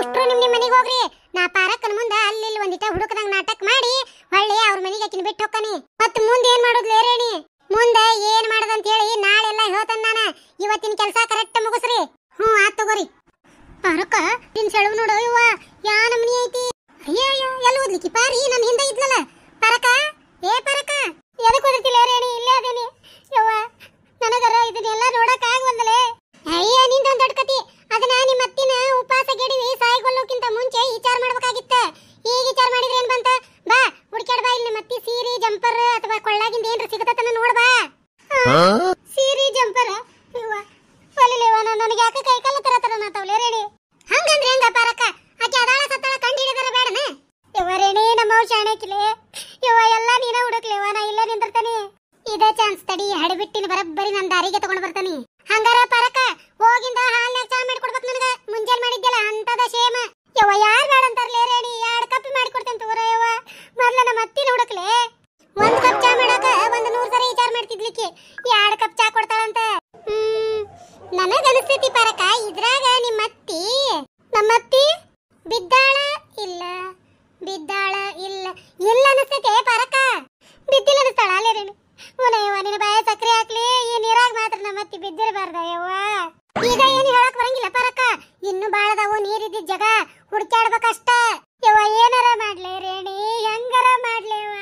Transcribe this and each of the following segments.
ಅಷ್ಟ್ರು ನಿಮ್ ಮನೆಗೆ ಹೋಗ್ರಿ. ನಾ ಪಾರಕ್ಕನ ಮುಂದ ಅಲ್ಲಿ ಒಂದಿಟ ಹುಡುಕದಂಗ ನಾಟಕ ಮಾಡಿ ಹೊಳ್ಳಿ ಅವ್ರ ಮನೆಗೆ ಆಕಿನ ಬಿಟ್ಟು ಹೋಗ್ತಾನೆ. ಮತ್ ಮುಂದೆ ಏನ್ ಮಾಡೋದ್ಲೇ ರೇಣಿ? ಮುಂದೆ ಏನ್ ಮಾಡದಂತ ಹೇಳಿ ನಾಳೆಲ್ಲ ಹೇಳ್ತಾನ ನಾನ. ಇವತ್ತಿನ ಕೆಲಸ ಕರೆಕ್ಟ್ ಮುಗಿಸ್ರಿ. ಆತ್ ತಗೋರಿ. ಪಾರಕ್ಕ ನಿನ್ ಸೆಳವು ನೋಡು ಇವ್ವ, ಯಾ ನಮ್ನಿ ಐತಿ. ಅಯ್ಯಯ್ಯೋ ಎಲ್ಲಿ ಓದ್ಲಿಕ್ಕಿ ಪಾರಿ ನನ್ನ ಹಿಂದೆ ಇದ್ಲಲ್ಲ. ಪಾರಕ್ಕ, ಏ ಪಾರಕ್ಕ, ಎದಕ್ ಓದಿರ್ತಿಲ್ಲ ರೇಣಿ? ಇಲ್ಲೇ ಅದೇನಿ ಯವ್ವ. ನನಗರ ಇದನ್ನೆಲ್ಲ ನೋಡಕ್ ಆಗವಲ್ದಲೇ. ಅಯ್ಯ ನಿಂದೊಂದ್ ದೊಡ್ಡ ಕತಿ. ಅದನ್ನ ನಿಮ್ಮ ಅತ್ತಿನ ಉಪವಾಸ ಗೆಡಿವಿ ಸಾಯಿಗೊಳ್ಳೋಕ್ಕಿಂತ ಮುಂಚೆ ವಿಚಾರ ಮಾಡ್ಬೇಕಾಗಿತ್ತ. ಈಗ ವಿಚಾರ ಮಾಡಿದ್ರೆ ಏನ್ ಬಂತ? ಬಾ ಹುಡ್ಕ್ಯಾಡ್ ಬಾ. ಇಲ್ಲಿ ನಿಮ್ಮ ಅತ್ತಿ ಸೀರೆ ಜಂಪರ್ ಅಥವಾ ಕೊಳ್ಳಾಗಿಂದ ಏನ್ರ ಸಿಗತನ ನೋಡ್ ಬಾ. ಸೀರೆ ಜಂಪರ್ ಇವ್ವ ಒಲಿಲೇವ. ನನಗೆ ಯಾಕೆ ಕೈ ಕಾಲ ತರ ನಾತವ್ಲೆ ರೇಣಿ? ಹಂಗಂದ್ರೆ ಹೆಂಗ ಪಾರಕ್ಕ? ಆಕೆ ಅದಾಳ ಸತ್ತಾಳ ಕಂಡು ಹಿಡಿದಾರ ಬೇಡನ? ಯವ್ವ ರೇಣಿ, ನಮ್ಮ ಶಾಣಕಿಲೆ ಯವ್ವ. ಎಲ್ಲ ನೀನ ಹುಡುಕ್ಲೇವ, ನಾ ಇಲ್ಲೇ ನಿಂದಿರ್ತಾನೆ. ಇದೇ ಚಾನ್ಸ್ ತಡಿ, ಹಡಿಬಿಟ್ಟಿನ ಬರಬ್ಬರಿ ನನ್ನ ದಾರಿಗೆ ತಗೊಂಡ್ ಬರ್ತಾನೆ. ಹಂಗಾರ ಪಾರಕ್ಕ ಹೋಗಿಂದ ಹಾಲ್ನಾಗ ಚಾ ಮಾಡಿ ಕೊಡ್ಬೇಕು ನನಗ. ಮುಂಜಾನೆ ಮಾಡಿದ್ದೆಲ್ಲ ಅಂತದ ಶೇಮ. ಯವ್ವ ಯಾರು ಬೇಡ ಅಂತಾರಲೇ ರೇಣಿ? 2 ಕಪ್ ಮಾಡಿ ಕೊಡ್ತೇನೆ ತಗೋರ ಯವ್ವ. ಮೊದ್ಲ ನಮ್ಮ ಅತ್ತಿನ ಹುಡುಕ್ಲೆ. 1 ಕಪ್ ಚಾ ಮಾಡಾಕ 100 ಸರಿ ವಿಚಾರ ಮಾಡ್ತಿದ್ಲಿಕ್ಕೆ 2 ಕಪ್ ಚಾ ಕೊಡ್ತಾಳಂತ. ನನಗ ಅನಿಸ್ತೈತಿ ಪಾರಕ್ಕ, ಇದ್ರಾಗ ನಿಮ್ಮತ್ತಿ ನಮ್ಮತ್ತಿ ಬಿದ್ದಾಳ ಇಲ್ಲ ಇಲ್ಲ ಅನಿಸ್ತೈತೆ ಪಾರಕ್ಕ. ಬಿದ್ದಿಲ್ಲ ಅನಿಸ್ತಾಳ ಅಲ್ಲೇ ರೇಣಿ? ಯವ್ವ ನಿನ್ನ ಬಾಯ ಸಕ್ರೆ ಹಾಕ್ಲಿ. ಈ ನೀರಾಗ ಮಾತ್ರ ನಮ್ಮತ್ತಿ ಬಿದ್ದಿರಬಾರ್ದ ಯವ್ವ. ಈಗ ಏನು ಹೇಳಕ್ ಬರಂಗಿಲ್ಲ ಪಾರಕ್ಕ. ಇನ್ನು ಬಾಳದಾವು ನೀರಿದ್ದ ಜಾಗ ಹುಡ್ಕ್ಯಾಡ್ಬೇಕಷ್ಟ. ಯವ್ವ ಏನಾರ ಮಾಡ್ಲೆ ರೇಣಿ, ಹೆಂಗಾರ ಮಾಡ್ಲೇವ.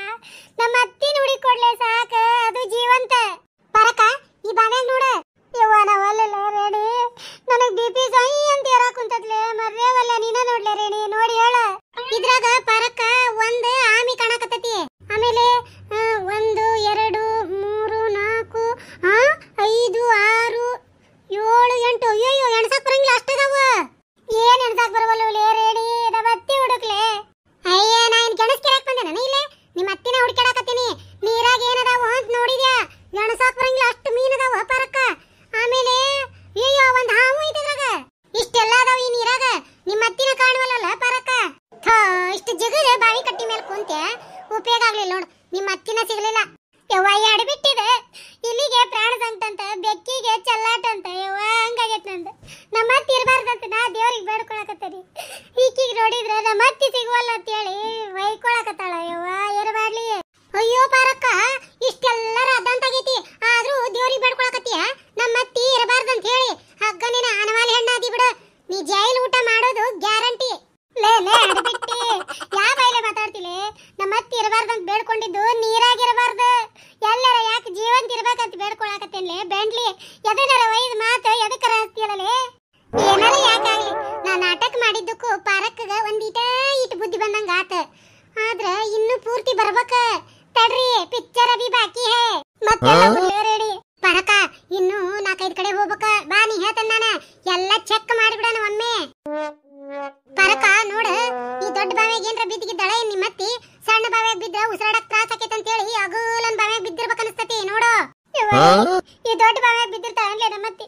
ನಮ್ಮ ಅತ್ತಿನ ಹುಡುಕೊಡ್ಲೆ ಸಾಕ, ಅದು ಜೀವಂತ. ಪಾರಕ್ಕ ಈ ಬಾನ್ಯಾಗ ನೋಡ ಯವ್ವ. ನಾವಲ್ಲ ರೇಣಿ, ನನಗ್ BP ಸೈ ಅಂತ ಏರಾಕ್ ಕುಂತದ್ಲೆ. ಮರ್ರೇವಲ್ಲ ನೀನ ನೋಡ್ಲೆ ರೇಣಿ, ನೋಡಿ ಹೇಳ. ಇದ್ರಾಗ ಪಾರಕ್ಕ ಒಂದ್ ಆಮಿ ಕಾಣಕತ್ತತಿ. ಆಮೇಲೆ 1 2 3 4 5 6 7 8 ಅಯ್ಯೋ ಎಣ್ಸಾಕ್ ಬರಂಗಿಲ್ಲ. ಅಷ್ಟದಾವ. ಏನ್ ಎಣ್ಸಾಕ್ ಬರವಲ್ಲ ರೇಣಿ? ನಮ್ಮ ಅತ್ತಿ ಹುಡುಕ್ಲೆ. ಅಯ್ಯ ನಾ ಏನ್ ಕೆಣಸ್ಕಿರಾಕ್ ಬಂದೆ ನಾನು ಇಲ್ಲೇ? ನಿಮ್ಮ ಅತ್ತಿನ ಹುಡುಕಾಡಕತ್ತೀನಿ. ನೀರಾಗ ಏನದಾವ ಅಂತ ನೋಡಿದ್ಯಾ? ಎಣ್ಸಾಕ್ ಬರಂಗಿಲ್ಲ, ಅಷ್ಟು ಮೀನದಾವ ಪಾರಕ್ಕ. ಆಮೇಲೆ ಅಯ್ಯೋ ಒಂದ್ ಹಾವು ಇದ್ರಾಗ. ಇಷ್ಟೆಲ್ಲ ಅದಾವ ಈ ನೀರಾಗ. ನಿಮ್ಮ ಅತ್ತಿನ ಕಾಣವಲ್ಲ ಪಾರಕ್ಕ. ಇಷ್ಟು ಜಗದ ಬಾವಿ ಕಟ್ಟಿ ಮೇಲೆ ಕುಂತೆ ಉಪಯೋಗ ಆಗ್ಲಿಲ್ಲ ನೋಡು. ನಿಮ್ಮ ಅತ್ತಿನ ಸಿಗ್ಲಿಲ್ಲ ಯವ್ವ. ಎಡಬಿಟ್ಟಿದೆ ಇಲ್ಲಿಗೆ ಪ್ರಾಣ ಸಂಕಟಂತ, ಬೆಕ್ಕಿಗೆ ಚಲ್ಲಾಟ ಅಂತ ಯವ್ವ. ಹಂಗಾಗೈತ್ ನಂದು. ನಮ್ಮ ಅತ್ತಿ ಇರಬಾರ್ದಂತ ನಾ ದೇವ್ರಿಗೆ ಬೇಡ್ಕೊಳಕತ್ತೇನಿ. ಈಕಿಗೆ ನೋಡಿದ್ರೆ ನಮ್ಮ ಅತ್ತಿ ಸಿಗುವಲ್ಲ ಅಂತೇಳಿ ವೈಕೊಳಕತ್ತಾಳ ಯವ್ವ. ಏನ್ ಮಾಡ್ಲಿ? ಅಯ್ಯೋ ಪಾರಕ್ಕ, ಇಷ್ಟೆಲ್ಲರ ಅದಂತಾಗೈತಿ, ಆದ್ರೂ ದೇವ್ರಿಗೆ ಬೇಡ್ಕೊಳಕತ್ತೀಯ ನಮ್ಮ ಅತ್ತಿ ಇರಬಾರ್ದಂತ ಹೇಳಿ. ಹಗ್ಗ ನೀನ ಅನವಾಲಿ ಹೆಣ್ಣಾದಿ ಬಿಡು. ನೀ ಜೈಲ್ ಊಟ ಮಾಡೋದು ಗ್ಯಾರಂಟಿ. ಲೇ ಅಡ್ಬಿಟ್ಟಿ ಯಾ ಬೈಲೆ ಮಾತಾಡ್ತಿಲೆ? ನಮ್ಮ ಅತ್ತಿ ಇರಬಾರ್ದಂತ ಬೇಡ್ಕೊಂಡಿದ್ದು ನೀರಾಗಿರಬಾರ್ದು. ಎಲ್ಲರ ಯಾಕೆ ಜೀವಂತ ಇರ್ಬೇಕಂತ ಬೇಡ್ಕೊಳಕತ್ತೇನ್ಲೆ ಬೆಂಡ್ಲಿ? ಎದನಾರ ವೈದ್ ಮಾತು ಎದಕ್ಕರ ಹಸ್ತಿಯಲ್ಲೇ? ಏನಾರ ಯಾಕಾಗ್ಲಿ, ನಾ ನಾಟಕ ಮಾಡಿದ್ದಕ್ಕೂ ಪಾರಕ್ಕಗ ಒಂದೀಟ ಇಟ್ಟು ಬುದ್ಧಿ ಬಂದಂಗ ಆತ. ಆದ್ರ ಇನ್ನು ಪೂರ್ತಿ ಬರ್ಬೇಕ. ತಡ್ರಿ, ಪಿಕ್ಚರ್ ಅಭಿ ಬಾಕಿ ಹೇ. ಮತ್ತೆ ರೆಡಿ ಪಾರಕ್ಕ. ಇನ್ನು 4-5 ಕಡೆ ಹೋಗ್ಬೇಕ. ಬಾ ನೀ ಹೇಳ್ತೇನೆ ನಾನು. ಎಲ್ಲ ಚೆಕ್ ಮಾಡಿಬಿಡೋಣ ಒಮ್ಮೆ. ಪಾರಕ್ಕ ನೋಡ, ಈ ದೊಡ್ಡ ಬಾವಿಯಾಗ ಏನ್ರ ಬಿದ್ದಿದ್ದಾಳ ನಿಮ್ಮತ್ತಿ? ಸಣ್ಣ ಬಾವಿಯಾಗ ಬಿದ್ದ ಉಸಿರಾಡಕ್ ತ್ರಾಸ ಆಕೈತೆ ಅಂತ ಹೇಳಿ ಅಗಲನ್ ಬಾವಿಯಾಗ ಬಿದ್ದಿರ್ಬೇಕು ಅನಿಸ್ತತಿ ನೋಡು. ಈ ದೊಡ್ಡ ಬಾವಿಯಾಗ ಬಿದ್ದಿರ್ತಾಳನ್ಲೇ ನಮ್ಮತ್ತಿ?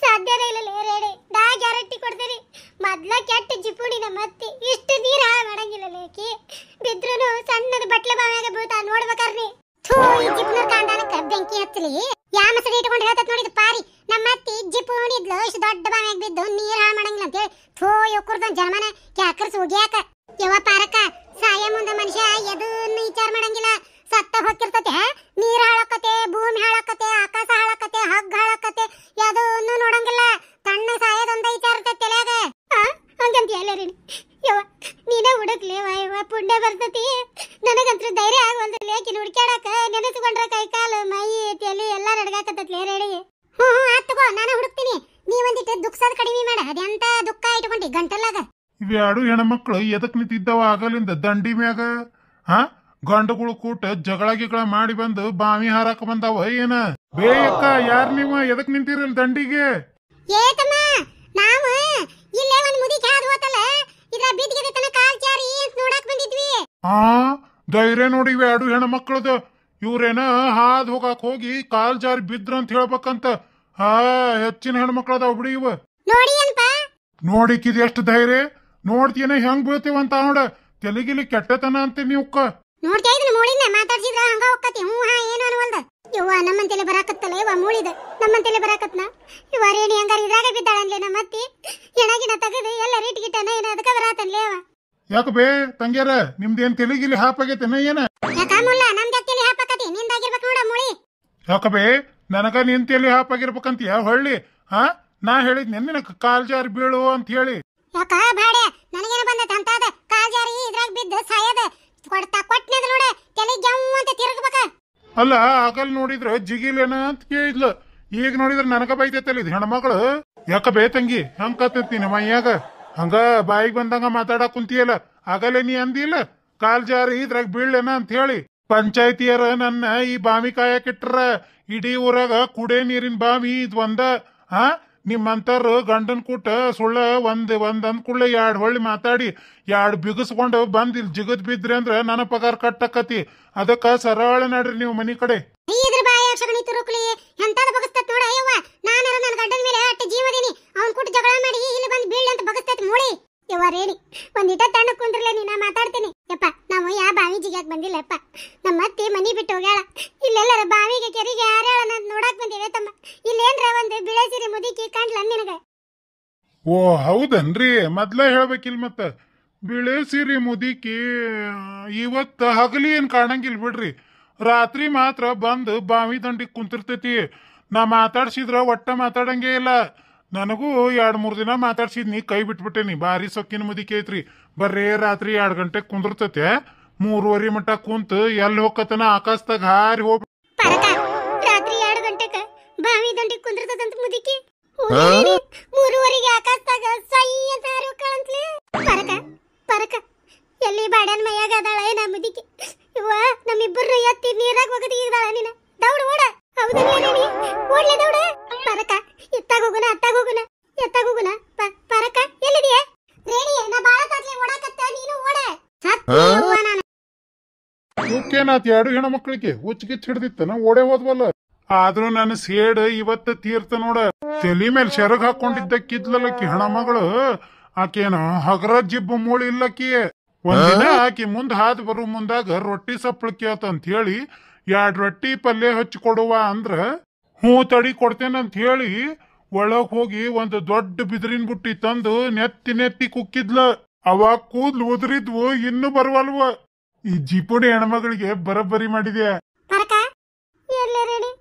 ಸಾಧ್ಯನೇ ಇಲ್ಲ ರೇಡಿ. ನಾ ಗ್ಯಾರಂಟಿ ಕೊಡ್ತೀನಿ. ಮೊದ್ಲ ಕೆಟ್ಟ ಜಿಪುಡಿ ನಮ್ಮತ್ತಿ. ಇಷ್ಟು ನೀರ್ ಹಾಳು ಮಾಡಂಗಿಲ್ಲ ಲೇಕಿ. ಬಿದ್ರುನು ಸಣ್ಣದ ಬಟ್ಲೆ ಬಾವಿಯಾಗ ಬೀಳ್ತಾ ನೋಡ್ಬೇಕಾರ್ರಿ. ಈ ಜಿಪ್ನರ್ ಕಾಂಡಾನಕ್ಕ ಬೆಂಕಿ ಹಚ್ಚಲಿ. ಯಾ ಮಸಡಿ ಇಟ್ಕೊಂಡು ಹೇಳ್ತತ್ ನೋಡಿದ್ ಪಾರಿ. ನಮ್ಮತ್ತಿ ಜಿಪ್ ಉಣಿದ್ಲು, ಇಷ್ಟು ದೊಡ್ಡ ಬಾವಿಯಾಗ ಬಿದ್ದು ನೀರ್ ಹಾಳು ಮಾಡಂಗಿಲ್ಲ ಅಂತ ಹೇಳಿ. ಯೋಕುರ್ದ ಜನ್ಮನ ಕ್ಯಾಕರ್ಸ್ ಹೋಗ್ಯಾಕ. ಯವ್ವ ಪಾರಕ್ಕ, ಸಾಯ ಮುಂದ ಮನುಷ್ಯ ಎದನ್ನು ವಿಚಾರ ಮಾಡಂಗಿಲ್ಲ. ಸತ್ತ ಹೊಕ್ಕಿರ್ತತೆ. ನೀರ್ ಹಾಳಾಕತೆ, ಭೂಮಿ ಹಾಳಾಕತೆ, ಆಕಾಶ ಹಾಳಾಕತೆ, ಹಗ್ಗ ಹಾಳಾಕತೆ, ಯಾವುದನ್ನು ನೋಡಂಗಿಲ್ಲ. ತಣ್ಣ ಸಾಯದೊಂದ ವಿಚಾರ ಇರ್ತೈತೆ ತಲೆಯಾಗ. ಹಂಗಂತ ಎಲ್ಲರಿ ಯವ್ವ ನೀನೇ ಹುಡುಕ್ಲಿ ಯವ್ವ. ಪುಣ್ಯ ಬರ್ತತಿ. ನನಗಂತ್ರ ಧೈರ್ಯ ಆಗವಲ್ದು ಆಕಿನ ಹುಡುಕ್ಯಾಡಕ. ನೆನೆಸ್ಕೊಂಡ್ರ ಕೈ ಕಾಲು ಮೈ ತಲೆ ಎಲ್ಲ ನಡ್ಗಾಕತ್ತತ್ಲೇ ರೇಡಿ. ಆತ್ ತಗೋ, ನಾನು ಹುಡುಕ್ತೀನಿ. ನೀ ಒಂದಿಟ್ಟು ದುಃಖದ ಕಡಿಮೆ ಮಾಡ. ಅದೆಂತ ದುಃಖ ಇಟ್ಕೊಂಡಿ ಗಂಟಲಾಗ? ಇವ್ಯಾಡು ಹೆಣ್ಮಕ್ಳು ಎದಕ್ ನಿಂತಿದ್ದಾವ ಆಗಲಿಂದ ದಂಡಿ ಮ್ಯಾಗ? ಗಂಡುಗಳು ಕೂಟ ಜಗಳ ಗಿಗಳ ಮಾಡಿ ಬಂದು ಬಾವಿ ಹಾರಾಕ ಬಂದಾವ ಏನ? ಬೇಯಕ್ಕ, ಯಾರ್ ನೀವ? ಎದಕ್ ನಿಂತಿರಲ್ ದಂಡಿಗೆ? ಏತಮ್ಮ, ನಾವು ಇಲ್ಲೇ ಒಂದ್ ಮುದಿಗೆ ಹಾದು ಹೋತಲ್ಲ, ಇದ್ರ ಬಿದ್ದಿಗೆ ತನ ಕಾಲ್ ಜಾರಿ ಅಂತ ನೋಡಾಕ್ ಬಂದಿದ್ವಿ. ಧೈರ್ಯ ನೋಡಿ ಇವ್ಯಾಡು ಹೆಣ್ಮಕ್ಳದ. ಇವ್ರೇನ ಹಾದ್ ಹೋಗಾಕ್ ಹೋಗಿ ಕಾಲ್ ಜಾರಿ ಬಿದ್ರ ಅಂತ ಹೇಳ್ಬೇಕಂತ. ಹೆಚ್ಚಿನ ಹೆಣ್ಮಕ್ಳದಾವ್ ಬಿಡಿ ಇವ. ನೋಡಿ ಅನ್ಪ, ನೋಡಿಕಿದ್ ಎಷ್ಟು ಧೈರ್ಯ. ನೋಡ್ತೀನ ಹೆಂಗ್ ಬೀಳ್ತೀವಂತ ನೋಡ. ತೆಲಿಗಿಲಿ ಕೆಟ್ಟತನ ಅಂತ ನೀವ್ಕ ನೋಡ್ತಾ ಇದ್ನ ಮೂಳಿನ ಮಾತಾಡ್ಸಿದ್ರ ಹಂಗ ಹೋಗತಿ. ಏನು ಅನ್ವಲ್ದ ಯವ್ವ. ನಮ್ಮಂತೆಲೆ ಬರಾಕತ್ತಲ್ಲ ಯವ್ವ ಮೂಳಿದ. ನಮ್ಮಂತೆಲೆ ಬರಾಕತ್ನ ಇವ ರೇಣಿ ಹಂಗಾರ ಇದ್ರಾಗ ಬಿದ್ದಾಳನ್ಲೆ ನಮ್ಮತ್ತಿ. ಹೆಣಗಿನ ತೆಗದು ಎಲ್ಲ ರೇಟ್ ಗಿಟ್ಟನ ಏನ ಅದಕ್ಕ ಬರ ಅನ್ಲೇವ. ಯಾಕ ಬೇ ತಂಗ್ಯಾರ ನಿಮ್ದೇನ್ ತೆಲಿಗಿಲಿ ಹಾಪಾಗೈತೆನ ಏನ? ಯಾಕ ಮುಲ್ಲ ನಮ್ದ ತಲೆ ಹಾಪಕತಿ ನಿಂದಾಗಿರ್ಬೇಕು ನೋಡ ಮುಳಿ. ಯಾಕ ಬೇ ನನಗ ನಿನ್ ತಲಿ ಹಾಪಾಗಿರ್ಬೇಕಂತೀಯ ಹೊಳ್ಳಿ? ಹಾ ನಾ ಹೇಳಿದ್ ನಿನ್ನ ಕಾಲ್ ಜಾರಿ ಬೀಳು ಅಂತ ಹೇಳಿ. ಯಾಕ ಬಾಡೆ ನನಗೇನ ಬಂದೈತೆ ಅಂತದ ಕಾಲ್ ಜಾರಿ ಇದ್ರಾಗ ಬಿದ್ದು ಸಾಯದ ಕೊಟ್ನದ ನೋಡ ತಲೆ ಜಮ್ ಅಂತ ತಿರುಗಬೇಕ. ಅಲ್ಲ ಆಗಲ್ ನೋಡಿದ್ರ ಜಿಗಿಲೇನ ಅಂತ ಕೇಳಿದ್ಲ, ಈಗ ನೋಡಿದ್ರ ನನಗ ಬೈತೈತಲ್ಲ ಇದು ಹೆಣ್ಮಕ್ಳು. ಯಾಕ ಬೇ ತಂಗಿ ಹಂಗ ಕತ್ತೈತಿ ನಿಮ್ಮ ಮೈಯಾಗ? ಹಂಗ ಬಾಯಿಗೆ ಬಂದಂಗ ಮಾತಾಡಕ್ ಕುಂತಿಯಲ್ಲ, ಆಗಲೇ ನೀ ಅಂದಿಲ್ಲ ಕಾಲ್ ಜಾರಿ ಇದ್ರಾಗ ಬೀಳ್ಲೇನ ಅಂತ ಹೇಳಿ. ಪಂಚಾಯತಿಯರ ನನ್ನ ಈ ಬಾವಿ ಕಾಯಕಿಟ್ರ ಇಡೀ ಊರಾಗ ಕುಡೇ ನೀರಿನ ಬಾವಿ ಇದ್ ಒಂದ. ಹಾ ನಿಮ್ಮಂತಾರ ಗಂಡನ್ ಕೂಟ ಸುಳ್ಳ ಒಂದ್ ಅಂದ್ಕೂಡ್ಲೆ 2 ಹೊಳ್ಳಿ ಮಾತಾಡಿ 2 ಬಿಗಿಸ್ಕೊಂಡು ಬಂದ್ ಇಲ್ಲಿ ಜಿಗದ್ ಬಿದ್ರಿ ಅಂದ್ರ ನನ್ನ ಪಗಾರ ಕಟ್ಟಕತಿ. ಅದಕ್ಕ ಸರಳ ನಡ್ರಿ ನೀವು ಮನಿ ಕಡೆ. ಇದ್ರ ಬಾಯ ಅಕ್ಷಗಣಿ ತುರುಕ್ಲಿ ಎಂತದ ಬಗಸ್ತತ್ ನೋಡ. ಅಯ್ಯವ್ವ ನಾನರ ನನ್ನ ಗಂಡನ ಮೇಲೆ ಅಟ್ಟ ಜೀವದಿನಿ, ಅವ್ನ್ ಕೂಟ ಜಗಳ ಮಾಡಿ ಇಲ್ಲಿ ಬಂದ್ ಬೀಳ್ ಅಂತ ಬಗಸ್ತೈತಿ ಮೂಳಿ. ಯವ್ವ ರೇಡಿ ಒಂದಿಟ ತಣ್ಣ ಕುಂದ್ರಲೆ ನೀ, ನಾ ಮಾತಾಡ್ತೀನಿ. ಯಪ್ಪ ನಾವು ಯಾ ಬಾವಿ ಜಿಗ್ಯಾಕ್ ಬಂದಿಲ್ಲ ಯಪ್ಪ, ನಮ್ಮ ಅತ್ತಿ ಮನಿ ಬಿಟ್ಟು ಹೋಗ್ಯಾಳ. ಇಲ್ಲೆಲ್ಲರ ಬಾವಿಗೆ ಕೆರಿಗೆ ಯಾರ್ಯಾಳ ನೋಡಾಕ್ ಬಂದಿವೆ ತಮ್ಮ. ಇಲ್ಲೇನ್ರ ಒಂದು ಬಿಳೆ ಸೀರೆ ಮುದುಕಿ ಕಂಡ್ಲ ನಿನಗ? ಓ ಹೌದನ್ರಿ, ಮೊದ್ಲ ಹೇಳ್ಬೇಕಿಲ್ ಮತ್ತ. ಬಿಳೆ ಸೀರೆ ಮುದುಕಿ ಇವತ್ತ ಹಗಲಿ ಏನ್ ಕಾಣಂಗಿಲ್ ಬಿಡ್ರಿ, ರಾತ್ರಿ ಮಾತ್ರ ಬಂದ್ ಬಾವಿ ದಂಡಿಗೆ ಕುಂತಿರ್ತೈತಿ. ನಾ ಮಾತಾಡ್ಸಿದ್ರ ಒಟ್ಟ ಮಾತಾಡಂಗೇ ಇಲ್ಲ. ನನಗೂ 2-3 ದಿನ ಮಾತಾಡ್ಸಿದ್ನಿ, ಕೈ ಬಿಟ್ಬಿಟ್ಟೇನಿ. ಬಾರಿ ಸೊಕ್ಕಿನ ಮುದಿಕೆ ಐತ್ರಿ, ಬರ್ರೇ ರಾತ್ರಿ 2 ಗಂಟೆಗೆ ಕುಂದಿರ್ತೈತೆ. 3:30 ಮಟ್ಟ ಕುಂತ ಎಲ್ಲಿ ಹೋಗತನ ಆಕಾಶದಾಗ ಹಾರಿ ಹೋಗ್. ರಾತ್ರಿ 2 ಗಂಟೆಕ ಬಾವಿ ದಂಡಿಗೆ ಕುಂದಿರ್ತದಂತ ಮುದಿಕಿ 3:30ಗೆ ಆಕಾಶದಾಗ ಸೈ ಅಂತ ಹಾರಿ ಹೋಗ್ಕಳಂತ್ಲೆ. ಪರಕ ಎಲ್ಲಿ ಬಾಡ್ಯಾನ ಮೈಯಾಗ ಅದಾಳ ನಾ ಮುದಿಕಿ. ಇವ್ವ ನಮ್ಮಿಬ್ಬರು ಎತ್ತಿ ನೀರಾಗ ಹೋಗದ ಈಗದಾಳ ನೀನ. ದೌಡ್ ಓಡ. ಹೌದಲ್ಲ ಓಡ್ಲೆ ದೌಡ. ಪರಕ ಎತ್ತಾಗ ಹೋಗುನ ಪರಕ ಎಲ್ಲಿದೀಯ? ರೇಡಿ ನಾ ಬಾಳ ತಾತ್ಲೆ ಓಡಾಕತ್ತ, ನೀನು ಓಡ. ಸತ್ಯವ್ವ ನಾನು ಇವಕ್ಕೇನಾತ್ 2 ಹೆಣ್ಮಕ್ಳಿಗೆ ಹುಚ್ಚಿಗಿಚ್ಚ ಹಿಡ್ದಿತ್ತನ ಓಡೇ ಹೋದ್ವಲ್ಲ. ಆದ್ರೂ ನನ್ನ ಸೇಡ್ ಇವತ್ತ ತೀರ್ತ ನೋಡ. ತಲಿ ಮೇಲೆ ಸೆರಗ್ ಹಾಕೊಂಡಿದ್ದಕ್ಕಿದ್ಲಲ್ಲಕ್ಕಿ ಹೆಣ್ಮಗಳು. ಆಕೇನ ಹಗರ ಜಿಬ್ಬು ಮೂಳಿ ಇಲ್ಲಕ್ಕಿ. ಒಂದಿನ ಆಕಿ ಮುಂದ್ ಹಾದ್ ಬರು ಮುಂದಾಗ ರೊಟ್ಟಿ ಸಪ್ಪಳಕ್ಕಿ ಅಂತ ಹೇಳಿ 2 ರೊಟ್ಟಿ ಪಲ್ಯ ಹಚ್ಕೊಡುವ ಅಂದ್ರ ಹ್ಞೂ ತಡಿ ಕೊಡ್ತೇನಂತ ಹೇಳಿ ಒಳಗ್ ಹೋಗಿ ಒಂದು ದೊಡ್ಡ ಬಿದಿರಿನ ಬುಟ್ಟಿ ತಂದು ನೆತ್ತಿ ಕುಕ್ಕಿದ್ಲ. ಅವಾಗ ಕೂದ್ಲು ಉದುರಿದ್ವು, ಇನ್ನು ಬರವಲ್ವ. ಈ ಜಿಪುಡಿ ಹೆಣ್ಮಗಳಿಗೆ ಬರಬ್ಬರಿ ಮಾಡಿದ್ಯಾ. ಪರಕ ಎಲ್ಲೇ ರೇಡಿ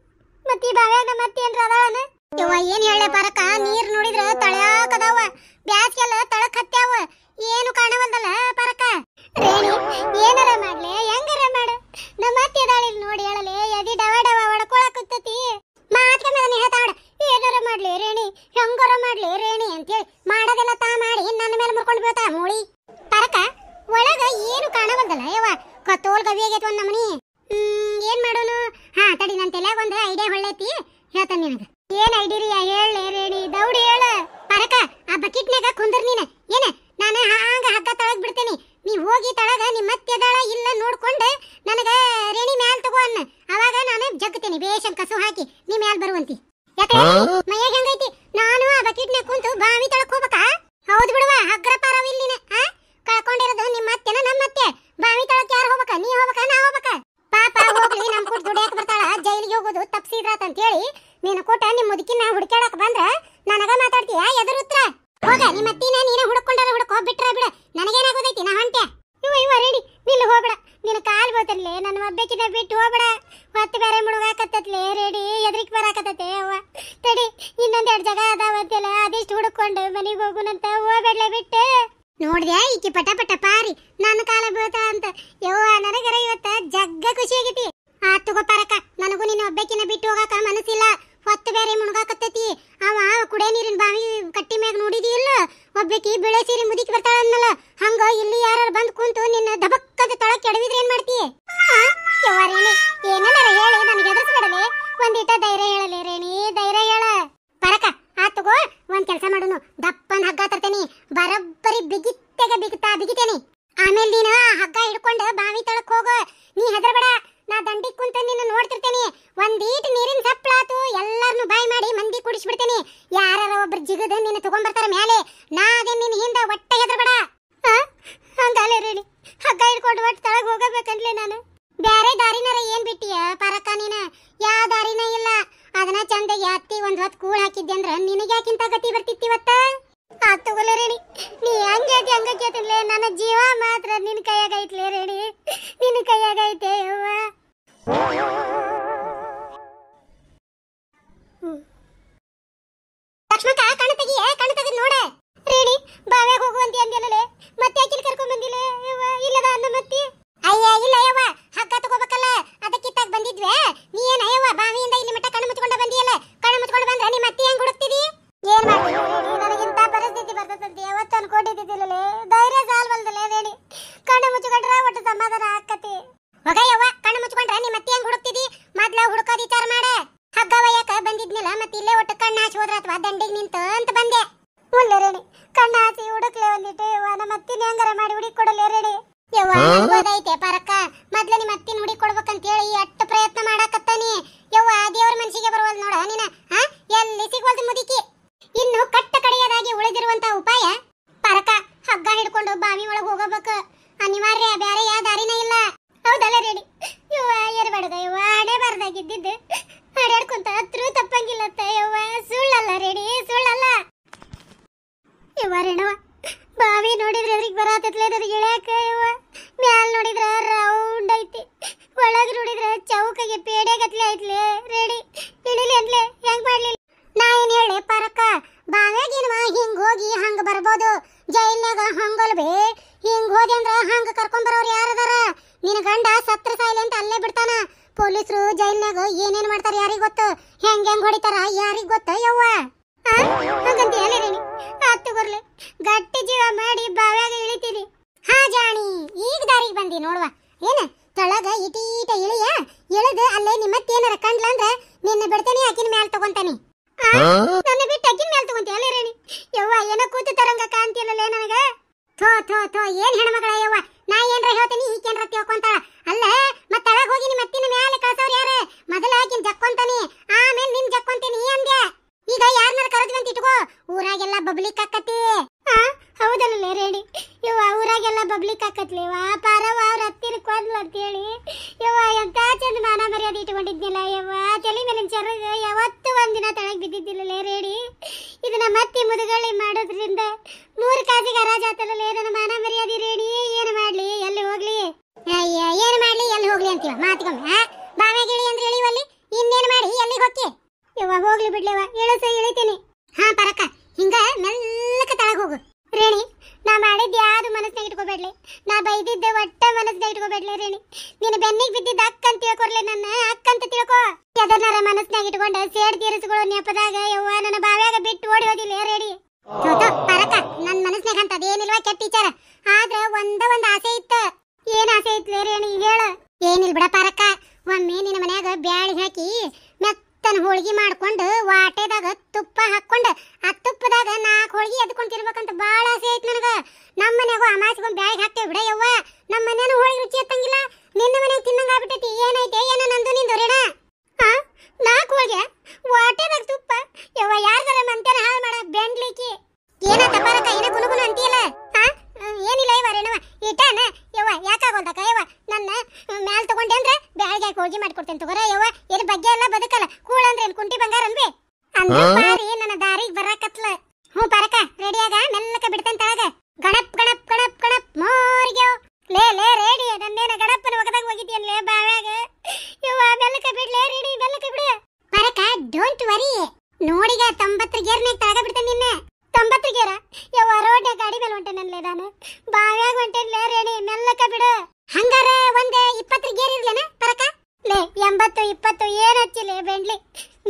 ಮತ್ತಿ ಬಾವ್ಯಾಗ ಮತ್ತೇನ್ರ ಅದಾಳನ? ಯವ್ವ ಏನ್ ಹೇಳಲೆ ಪರಕ, ನೀರ್ ನೋಡಿದ್ರ ತಳ್ಯಾಕದಾವ, ಬ್ಯಾಸ್ಗೆಲ್ಲ ತಳಕ್ ಹತ್ಯಾವ, ಏನು ಕಾಣವಲ್ದಲ್ಲ ಪರಕ. ರೇಣಿ ಏನಾರ ಮಾಡ್ಲೆ ಹೆಂಗಾರ ಮಾಡ, ನಮ್ಮ ಅತ್ತಿ ಅದಾಳಿಲ್ ನೋಡಿ ಹೇಳಲೆ ಎದಿ ಡವ ಹೊಡ್ಕೊಳಕತ್ತತಿ. ಮಾತ್ಕ ಮೇಲೆ ಹೇಳ್ತಾವಡ ಏನಾರ ಮಾಡ್ಲಿ ರೇಣಿ, ಹೆಂಗಾರ ಮಾಡ್ಲಿ ರೇಣಿ ಅಂತೇಳಿ ಮಾಡೋದೆಲ್ಲ ತಾ ಮಾಡಿ ನನ್ನ ಮೇಲೆ ಮುರ್ಕೊಂಡು ಬೀಳ್ತಾ ಮೂಳಿ. ಪರಕ ಒಳಗ ಏನು ಕಾಣವಲ್ದಲ್ಲ ಯವ್ವ, ಕತ್ತೋಲ್ ಗವಿ ಆಗೈತಿ ಒಂದ್ ನಮನಿ. ಏನ್ ಮಾಡೋನು? ಹಾ ತಡಿ, ನನ್ ತಲ್ಯಾಗ ಒಂದ್ ಐಡಿಯಾ ಹೊಳ್ಳೈತಿ, ಹೇಳ್ತಾನೆ ನಿನಗ. ಏನ್ ಐಡಿಯಾ ಹೇಳಲೆ ರೇಣಿ? ದೌಡಿ ಹೇಳ ಪರಕ. ಆ ಬಕೆಟ್ನಾಗ ಕುಂದ್ರ ನೀನ. ಏನ ನಾನು ಹಾಂಗ ಹಗ್ಗ ತಳಗ್ ಬಿಡ್ತೇನಿ, ನೀ ಹೋಗಿ ತಳಗ ನಿಮ್ಮ ಅತ್ತಿ ಅದಾಳ ಇಲ್ಲ ನೋಡ್ಕೊಂಡು ನನಗ ರೇಣಿ ಮ್ಯಾಲ್ ತಗೋ ಅನ್ನ. ಅವಾಗ ನಾನು ಜಗ್ತೇನಿ ಬೇಷನ್ ಕಸು ಹಾಕಿ ನೀ ಮ್ಯಾಲ್ ಬರುವಂತಿ. ಯಾಕೆ ಮೈಯಾಗ ಹೆಂಗೈತಿ? ನಾನು ಆ ಬಕೆಟ್ನಾಗ ಕುಂತು ಬಾವಿ ತಳಕ್ ಹೋಗ್ಬೇಕಾ? ಹೌದ್ ಬಿಡುವ, ಹಗ್ರ ಪಾರವಿಲ್ಲಿನ ಕಳ್ಕೊಂಡಿರೋದು ನಿಮ್ಮ ಅತ್ತೆನ ನಮ್ಮ ಅತ್ತೆ. ಬಾವಿ ತಳಕ್ ಯಾರು ಹೋಗ್ಬೇಕ? ನೀ ಹೋಗ್ಬೇಕ ನಾ ಹೋಗ್ಬೇಕ? ಪಾಪ ಹೋಗ್ಲಿ, ನಮ್ ಕೂಟ್ ದುಡಿಯಾಕ ಬರ್ತಾಳ, ಜೈಲಿಗೆ ಹೋಗೋದು ತಪ್ಸಿದ್ರಾತ ಅಂತ ಹೇಳಿ ನೀನು ಕೂಟ ನಿಮ್ ಮುದುಕಿನ ಹುಡುಕ್ಯಾಡಕ್ ಬಂದ್ರ ನನಗ ಮಾತಾಡ್ತೀಯ ಎದುರು ಉತ್ತರ? ಹೋಗ ನಿಮ್ಮ ಅತ್ತಿನ ನೀನ ಹುಡುಕೊಂಡಾರ ಹುಡುಕ್ ಹೋಗ್ಬಿಟ್ರ ಬಿಡ, ನನಗೇನಾಗೋದೈತಿ ನಾ ಹೊಂಟೆ. ಇವ ರೆಡಿ ನಿಲ್ಲು, ಹೋಗ್ಬಿಡ. ನಿನ್ನ ಕಾಲ್ ಬೀಳ್ತರ್ಲೆ, ನನ್ನ ಒಬ್ಬಕಿನ ಬಿಟ್ಟು ಹೋಗ್ಬಿಡ. ಮತ್ತೆ ಬೇರೆ ಮುಳುಗಾಕತ್ತತ್ಲೆ ರೆಡಿ, ಎದ್ರಿಕ್ ಬರಾಕತ್ತತೆ. ಅವ್ವ ತಡಿ, ಇನ್ನೊಂದೆರಡು ಜಾಗ ಅದಾವಂತೆಲ್ಲ, ಅದಿಷ್ಟು ಹುಡುಕೊಂಡು ಮನೆಗೆ ಹೋಗುನಂತ ಹೋಗ್ಬೇಡ್ಲೆ ಬಿಟ್ಟು. ನೋಡ್ದ್ಯಾ ಈಕಿ ಪಟ ಪಾರಿ ನನ್ನ ಕಾಲ ಬೀಳ್ತಾ ಅಂತ. ಯವ್ವ ನನಗರ ಇವತ್ತ ಜಗ್ಗ ಖುಷಿ ಆಗೈತಿ. ತಗೋ ಪರಕ, ನನಗೂ ನಿನ್ನ ಒಬ್ಬಕಿನ ಬಿಟ್ಟು ಹೋಗಾಕ ಮನಸ್ಸಿಲ್ಲ, ಹೊತ್ತು ಬೇರೆ ಮುಳುಗಾಕತ್ತೈತಿ. ಅವ ಕುಡಿಯ ನೀರಿನ ಬಾವಿ ಕಟ್ಟಿ ಮ್ಯಾಗ ನೋಡಿದಿ ಇಲ್ಲ, ಒಬ್ಬಕಿ ಬಿಳೆ ಸೀರೆ ಮುದುಕಿ ಬರ್ತಾಳ ಅನ್ನಲ್ಲ, ಹಂಗ ಇಲ್ಲಿ ಯಾರು ಬಂದ್ ಕುಂತು ನಿನ್ನ ದಬಕ್ಕದ ತಳಕ್ ಕೆಡವಿದ್ರೆ ಏನ್ ಮಾಡ್ತಿ? ಯವ್ವ ರೇಣಿ ಏನಾರ ಹೇಳಿ ನನಗೆ ಎದುರಿಸ್ಬಿಡಲೆ, ಒಂದಿಟ ಧೈರ್ಯ ಹೇಳಲೆ ರೇಣಿ, ಧೈರ್ಯ ಹೇಳ. ಪರಕ ತಗೋ, ಒಂದ್ ಕೆಲಸ ಮಾಡೋನು, ದಪ್ಪನ್ ಹಗ್ಗ ತರ್ತೇನಿ, ಬರಬ್ಬರಿ ಬಿಗಿತೇನಿ. ಆಮೇಲೆ ನೀನು ಆ ಹಗ್ಗ ಹಿಡ್ಕೊಂಡು ಬಾವಿ ತಳಕ್ ಹೋಗೋ, ನೀ ಹೆದರ್ಬೇಡ. ನಾ ದಂಡಿಗೆ ಕುಂತ ನಿನ್ನ ನೋಡ್ತಿರ್ತೇನಿ. ಒಂದೀಟ್ ನೀರಿನ ಸಪ್ಳಾತು ಎಲ್ಲಾರನು ಬಾಯ್ ಮಾಡಿ ಮಂದಿ ಕುಡಿಸ್ಬಿಡ್ತೇನಿ. ಯಾರ ಒಬ್ರು ಜಿಗದ ನಿನ್ನ ತಗೊಂಡ್ಬರ್ತಾರ ಮ್ಯಾಲೆ, ನಾ ಅದೇ ನಿನ್ನ ಹಿಂದ ಒಟ್ಟ ಹೆದರ್ಬೇಡ. ಹಂಗಾಲೆ ರೇಣಿ, ಹಗ್ಗ ಹಿಡ್ಕೊಂಡು ಒಟ್ಟು ತಳಗ್ ಹೋಗಬೇಕನ್ಲೆ ನಾನು. ಬ್ಯಾರೆ ದಾರಿನಾರ ಏನ್ ಬಿಟ್ಟಿಯ ಪರಕ ನೀನ? ಯಾವ ದಾರಿನ ಇಲ್ಲ. ಅದನ್ನ ಚಂದಗೆ ಅತ್ತಿ ಒಂದ್ ಹೊತ್ತು ಕೂಳ್ ಹಾಕಿದ್ದೆ ಅಂದ್ರ ನಿನಗ್ಯಾಕಿಂತ ಗತಿ ಬರ್ತಿತ್ತಿವತ್ತ? ಆತ್ ತಗೋಲೆ ರೇಣಿ, ನೀ ಹಂಗೈತಿ ಹಂಗ ಕೇಳ್ತಿನ್ಲೆ, ನನ್ನ ಜೀವ ಮಾತ್ರ ನಿನ್ನ ಕೈಯಾಗ ಐತ್ಲೆ ರೇಣಿ, ನಿನ್ನ ಕೈಯಾಗ ಐತೆ ಯವ್ವ. ಲಕ್ಷ್ಮಕ್ಕ ಕಣ್ಣು ತೆಗಿಯೇ, ಕಣ್ಣು ತೆಗೆದು ನೋಡೆ. ರೇಣಿ ಬಾವ್ಯಾಗ ಹೋಗುವಂತಿ ಅಂದ್ಯಲ್ಲೇ, ಮತ್ತೆ ಯಾಕಿಲ್ ಕರ್ಕೊಂಡ್ ಬಂದಿಲ್ಲ ಯವ್ವ? ಇಲ್ಲದ ಅನ್ನ ಮತ್ತಿ. ಅಯ್ಯ ಇಲ್ಲ ಯವ್ವ, ಹಗ್ಗ ತಗೋಬೇಕಲ್ಲ, ಅದಕ್ಕಿತ್ತಾಗ ಬಂದಿದ್ವೆ. ನೀ ಏನ ಯವ್ವ ಬಾವಿಯಿಂದ ಇಲ್ಲಿ ಮಟ್ಟ ಕಣ್ಣು ಮುಚ್ಕೊಂಡ ಬಂದಿಯಲ್ಲ, ಕಣ್ಣು ಮುಚ್ಕೊಂಡು ಬಂದ್ರೆ ನಿಮ್ಮ ಅತ್ತಿ ಹೆಂಗ್ ಹುಡುಕ್ತಿದಿ? ಏನ್ ಮಾಡ್ಲಿ ನನಗಿಂತ ಪರಿಸ್ಥಿತಿ ಬರ್ತದಂತೆ ಯಾವತ್ತು ಅನ್ಕೊಂಡಿದ್ದಿಲ್ಲಲೇ, ಧೈರ್ಯ ಸಾಲ್ವಲ್ದಲೇ ರೇಣಿ. ಕಣ್ಣು ಮುಚ್ಕೊಂಡ್ರ ಒಟ್ಟು ಸಮಾಧಾನ ಆಕತಿ. ಹೋಗಯ್ಯವ್ವ, ಕಣ್ಣು ಮುಚ್ಕೊಂಡ್ರ ನಿಮ್ಮ ಅತ್ತಿ ಹೆಂಗ್ ಹುಡುಕ್ತಿದಿ? ಮೊದ್ಲ ಹುಡುಕೋದು ವಿಚಾರ ಮಾಡೆ. ಹಗ್ಗ ಒಯ್ಯಕ ಬಂದಿದ್ನಿಲ್ಲ, ಮತ್ತೆ ಇಲ್ಲೇ ಒಟ್ಟು ಕಣ್ಣು ಹಾಚಿ ಹೋದ್ರ ಅಥವಾ ದಂಡಿಗೆ ನಿಂತ ಅಂತ ಬಂದೆ. ಉಳ್ಳೆ ರೇಣಿ, ಕಣ್ಣು ಹಾಚಿ ಹುಡುಕ್ಲೆ ಒಂದಿಟ್ಟು ಯವ್ವ, ನಮ್ಮ ಅತ್ತಿನ ಹೆಂಗಾರ ಮಾಡಿ ಹುಡುಕಿ ಕೊಡಲೇ ರೇಣಿ. ಯವ್ವ ಓದೈತೆ ಪರಕ್ಕ, ಮೊದ್ಲ ನಿಮ್ಮ ಅತ್ತಿನ ಹುಡುಕಿ ಕೊಡ್ಬೇಕಂತ ಹೇಳಿ ಅಷ್ಟು ಪ್ರಯತ್ನ ಮಾಡಾಕತ್ತಾನಿ. ಯವ್ವ ದೇವ್ರ ಮನ್ಸಿಗೆ ಬರುವಲ್ ನೋಡ ನೀನ, ಎಲ್ಲಿ ಸಿಗೋಲ್ದು ಮುದುಕಿ. ಇನ್ನು ಕಟ್ಟ ಕಡೆಯದಾಗಿ ಉಳಿದಿರುವಂತ ಉಪಾಯ ಪರಕ, ಹಗ್ಗ ಹಿಡ್ಕೊಂಡು ಬಾವಿ ಒಳಗೆ ಹೋಗಬೇಕು, ಅನಿವಾರ್ಯ, ಬೇರೆ ಯಾವ ದಾರಿನೇ ಇಲ್ಲ. ಹೌದಲ್ಲ ರೇಣಿ? ಯವ್ವ ಏರ್ಬಾರ್ದ ಯವ್ವ, ಹಣೆ ಬಾರ್ದಾಗಿದ್ದಿದ್ದು ಹಾಡ್ಯಾಡ್ಕೊಂತ ಹತ್ರೂ ತಪ್ಪಂಗಿಲ್ಲತ್ತ ಯವ್ವ. ಸುಳ್ಳಲ್ಲ ರೇಣಿ, ಸುಳ್ಳಲ್ಲ ಯವ್ವ. ರೇಣವ ಬಾವಿ ನೋಡಿದ್ರೆ ಅದ್ರಿಗೆ ಬರತ್ತತ್ಲೆ, ಅದ್ರಿಗೆ ಇಳ್ಯಾಕ ಯವ್ವ. ಮ್ಯಾಲ್ ನೋಡಿದ್ರ ರೌಂಡ್ ಐತಿ, ಒಳಗ್ ನೋಡಿದ್ರ ಚೌಕಗೆ ಪೇಡೆ ಗತ್ಲೆ ಐತ್ಲೆ ರೇಣಿ. ಇಳಿಲಿ ಅಂದ್ಲೆ ಹೆಂಗ್ ಮಾಡ್ಲಿಲ್ಲ? ನಾ ಏನ್ ಹೇಳಿ ಪರಕ್ಕ, ಬಾವ್ಯಾಗಿನ್ವ ಹಿಂಗ್ ಹೋಗಿ ಹಂಗ ಬರ್ಬೋದು, ಜೈಲ್ನಾಗ ಹಂಗಲ್ಬೇ. ಹಿಂಗ್ ಹೋದಿ ಅಂದ್ರ ಹಂಗ ಕರ್ಕೊಂಡ್ ಬರೋರು ಯಾರದಾರ? ನಿನ್ನ ಗಂಡ ಸತ್ರ ಸಾಯ್ಲಿ ಅಂತ ಅಲ್ಲೇ ಬಿಡ್ತಾನ. ಪೊಲೀಸರು ಜೈಲ್ನಾಗ ಏನೇನ್ ಮಾಡ್ತಾರ ಯಾರಿಗ್ ಗೊತ್ತು, ಹೆಂಗ್ ಹೆಂಗ್ ಹೊಡಿತಾರ ಯಾರಿಗ್ ಗೊತ್ತ ಯವ್ವ. ಹಂಗಂತ ಹೇಳಿ ರೇಣಿ, ಆತು ಬರ್ಲೆ, ಗಟ್ಟಿ ಜೀವ ಮಾಡಿ ಬಾವ್ಯಾಗ ಇಳಿತೀನಿ. ಹಾ ಜಾಣಿ, ಈಗ ದಾರಿಗೆ ಬಂದಿ ನೋಡ್ವಾ. ಏನ ತಳಗ ಇಟೀಟ ಇಳಿಯ, ಇಳಿದು ಅಲ್ಲೇ ನಿಮ್ಮತ್ತೇನಾರ ಕಂಡ್ಲ ಅಂದ್ರ ನಿನ್ನ ಬಿಡ್ತಾನೆ, ಆಕಿನ ಮ್ಯಾಲ್ ತಗೊಂತಾನೆ. ನನ್ನ ಬಿಟ್ಟು ಅಕ್ಕಿನ ಮ್ಯಾಲ್ ತಗೊಂತಿ ಅಲ್ಲೇ ರೇಣಿ? ಯವ್ವ ಏನೋ ಕೂತು ತರಂಗ ಕಾಂತಿಯಲ್ಲೇ ನನಗ. ಥೋ ಥೋ ಥೋ, ಏನ್ ಹೆಣ್ಮಗಳ ಯವ್ವ, ನಾ ಏನ್ರ ಹೇಳ್ತೀನಿ ಈಕೇನ್ರ ತಿಳ್ಕೊಂತಾಳ. ಅಲ್ಲ ಮತ್ತ ತಳಗ ಹೋಗಿ ನಿಮ್ಮ ಅತ್ತಿನ ಮ್ಯಾಲೆ ಕಳ್ಸವ್ರ ಯಾರ? ಮೊದಲ ಆಕಿನ ಜಕ್ಕೊಂತಾನಿ, ಆಮೇಲೆ ನಿನ್ ಜಕ್ಕೊಂತೀನಿ ಅಂದೆ. ಈಗ ಯಾರನ್ನಾರ ಕರೆದ್ವಿ ಅಂತ ಇಟ್ಕೋ, ಊರಾಗೆಲ್ಲ ಬಬ್ಲಿಕ್ ಆಕತಿ. ಹೌದಲ್ಲ ರೇಣಿ? ಯವ್ವ ಊರಾಗೆಲ್ಲ ಬಬ್ಲಿಕ್ ಆಕತ್ಲೇವ, ಪಾರವ ಅವ್ರ ಹತ್ತಿರ ಕೊಂದ್ಲು ಅಂತೇಳಿ ಯವ್ವ ಎಂತ ಚಂದ ಮಾನ ಮರ್ಯಾದೆ ಇಟ್ಕೊಂಡಿದ್ನಿಲ್ಲ ಯವ್ವ. ತಲೆ ಮೇಲಿನ ಚರಗ ಯಾವತ್ತೂ ಒಂದಿನ ತಳಗ್ ಬಿದ್ದಿದ್ದಿಲ್ಲಲೇ ರೇಣಿ. ಇದು ನಮ್ಮ ಅತ್ತಿ ಮುದುಗಳಿ ಮಾಡೋದ್ರಿಂದ 3 ಕಾಸಿಗೆ ಹರಾಜಾತಲ್ಲೇ ನನ್ನ ಮಾನ ಮರ್ಯಾದೆ ರೇಣಿ. ಏನು ಮಾಡ್ಲಿ, ಎಲ್ಲಿ ಹೋಗ್ಲಿ? ಅಯ್ಯ ಏನು ಮಾಡ್ಲಿ, ಎಲ್ಲಿ ಹೋಗ್ಲಿ ಅಂತೀವ ಮಾತ್ಕೊಮ್ಮೆ. ಬಾವ್ಯಾಗ ಇಳಿ ಅಂದ್ರೆ ಇಳಿವಲ್ಲಿ, ಇನ್ನೇನು ಮಾಡಿ ಎಲ್ಲಿಗೆ ಹೊಕ್ಕಿ? ಯವ್ವ ಹೋಗ್ಲಿ ಬಿಡ್ಲೇವ, ಇಳಿತೀನಿ. ಹಾ ಪರಕ, ಹಿಂಗ ಮೆಲ್ಲಕ ತಳಗ್ ಹೋಗು ರೇಣಿ. ನಾ ಮಾಡಿದ್ದ ಯಾವ್ದು ಮನಸ್ನಾಗ ಇಟ್ಕೋಬೇಡ್ಲಿ, ನಾ ಬೈದಿದ್ದ ಒಟ್ಟ ಮನಸ್ನಾಗ ಇಟ್ಕೋಬೇಡ್ಲಿ ರೇಣಿ. ನೀನು ಬೆನ್ನಿಗೆ ಬಿದ್ದಿದ್ದ ಅಕ್ಕ ಅಂತ ತಿಳ್ಕೊರ್ಲೆ, ನನ್ನ ಅಕ್ಕ ಅಂತ ತಿಳ್ಕೊ. ಎದನ್ನಾರ ಮನಸ್ನಾಗ ಇಟ್ಕೊಂಡ ಸೇಡ್ ತೀರಿಸ್ಕೊಳ್ಳೋ ನೆಪದಾಗ ಯವ್ವ ನನ್ನ ಬಾವ್ಯಾಗ ಬಿಟ್ಟು ಓಡಿ ಹೋದಿಲ್ಲ ರೇಣಿ. ಪರಕ, ನನ್ ಮನಸ್ನಾಗ ಅಂತ ಅದೇನಿಲ್ವಾ ಕೆಟ್ಟ ವಿಚಾರ, ಆದ್ರ ಒಂದ್ ಆಸೆ ಇತ್ತ. ಏನ್ ಆಸೆ ಇತ್ಲೇ ರೇಣಿ ಹೇಳ? ಏನಿಲ್ ಬಿಡ ಪರಕ, ಒಮ್ಮೆ ನಿನ್ನ ಮನ್ಯಾಗ ಬ್ಯಾಳಿ ಹಾಕಿ ಮೆತ್ತನ ಹೋಳಿಗೆ ಮಾಡ್ಕೊಂಡು ವಾಟೆದಾಗ ತುಪ್ಪ ಹಾಕೊಂಡು ಆ ತುಪ್ಪದಾಗ 4 ಹೋಳಿಗೆ ಎದ್ಕೊಂಡ್ ತಿರ್ಬೇಕಂತ ಬಾಳ ಆಸೆ ಐತ್ ನನಗ. ನಮ್ಮ ಮನ್ಯಾಗ ಅಮಾಸಿಗೊಂದ್ ಬ್ಯಾಳಿಗೆ ಹಾಕ್ತೇವೆ ಬಿಡ ಯವ್ವ. ನಮ್ಮ ಮನ್ಯಾನ ಹೋಳಿಗೆ ರುಚಿ ಎತ್ತಂಗಿಲ್ಲ, ನಿನ್ನ ಮನ್ಯಾಗ ತಿನ್ನಂಗ ಆಗ್ಬಿಟ್ಟೈತಿ. ಏನೈತೆ ಏನೋ ನಂದು ನಿಂದು ರೇಣ? 4 ಹೋಳಿಗೆ ವಾಟೆದಾಗ ತುಪ್ಪ ಯವ್ವ, ಯಾರ್ದಾರ ಮಂತ್ಯಾನ ಹಾಳು ಮಾಡ ಬೆಂಡ್ಲಿಕ್ಕಿ. ಏನಾತ ಪರಕ, ಏನ ಗುನುಗುನು ಅಂತೀಯಲ್ಲ? ಏನಿಲ್ಲ ಯವ್ವ ರೇಣವ, ಇಟ್ಟಾನ ಯವ್ವ ಯಾಕಾಗೋಲ್ದಕ್ಕ ಯವ್ವ. ನನ್ನ ಮ್ಯಾಲ್ ತಗೊಂಡೆ ಅಂದ್ರೆ ಬ್ಯಾಳಿಗೆ ಹಾಕಿ ಹೋಳಿಗೆ ಮಾಡ್ಕೊಡ್ತೇನೆ ತಗೋರ ಯವ್ವ. ಎಲ್ಲಿ ಬಗ್ಗೆ ಎಲ್ಲ ಬದುಕಲ್ಲ, ಕೂಳ ಅಂದ್ರೆ ಏನ್ ಕುಂಟಿ ಬಂಗಾರ ಅನ್ಬೇ? ಅಂದ್ರೆ ಬಾರಿ ನನ್ನ ದಾರಿಗೆ ಬರಾಕತ್ಲ. ಹ್ಞೂ ಪರಕ, ರೆಡಿಯಾಗ ಮೆಲ್ಲಕ ಬಿಡ್ತೇನೆ ತಳಗ. ಗಣಪ್ ಗಣಪ್ ಗಣಪ್ ಗಣಪ್ ಮೋರ್ಗ್ಯೋ ಲೇ ರೇಡಿ, ನನ್ನೇನ ಗಣಪನ ಒಗದಾಗ ಹೋಗಿದ್ಯಲ್ಲೇ ಬಾವ್ಯಾಗ ಯವ್ವ. ಮೆಲ್ಲಕ ಬಿಡ್ಲೇ ರೇಡಿ, ಮೆಲ್ಲಕ ಬಿಡು ಪರಕ. ಡೋಂಟ್ ವರಿ, ನೋಡಿಗ 90 ಗೇರ್ನಾಗ ತಳಗ ಬಿಡ್ತೇನೆ ನಿನ್ನ. 90 ಗೇರ ಯವ್ವ, ರೋಡ್ನಾಗ ಗಾಡಿ ಮೇಲೆ ಹೊಂಟೇನಲ್ಲೇ ನಾನು, ಬಾವ್ಯಾಗ ಹೊಂಟೇನ್ಲೇ ರೇಡಿ, ಮೆಲ್ಲಕ ಬಿಡು. ಹಂಗಾರ ಒಂದ್ 20 ಗೇರ್ ಇರ್ಲೇನ ಪರಕ? ಲೇ 80 20 ಏನ್ ಹಚ್ಚಿಲೇ ಬೆಂಡ್ಲಿ,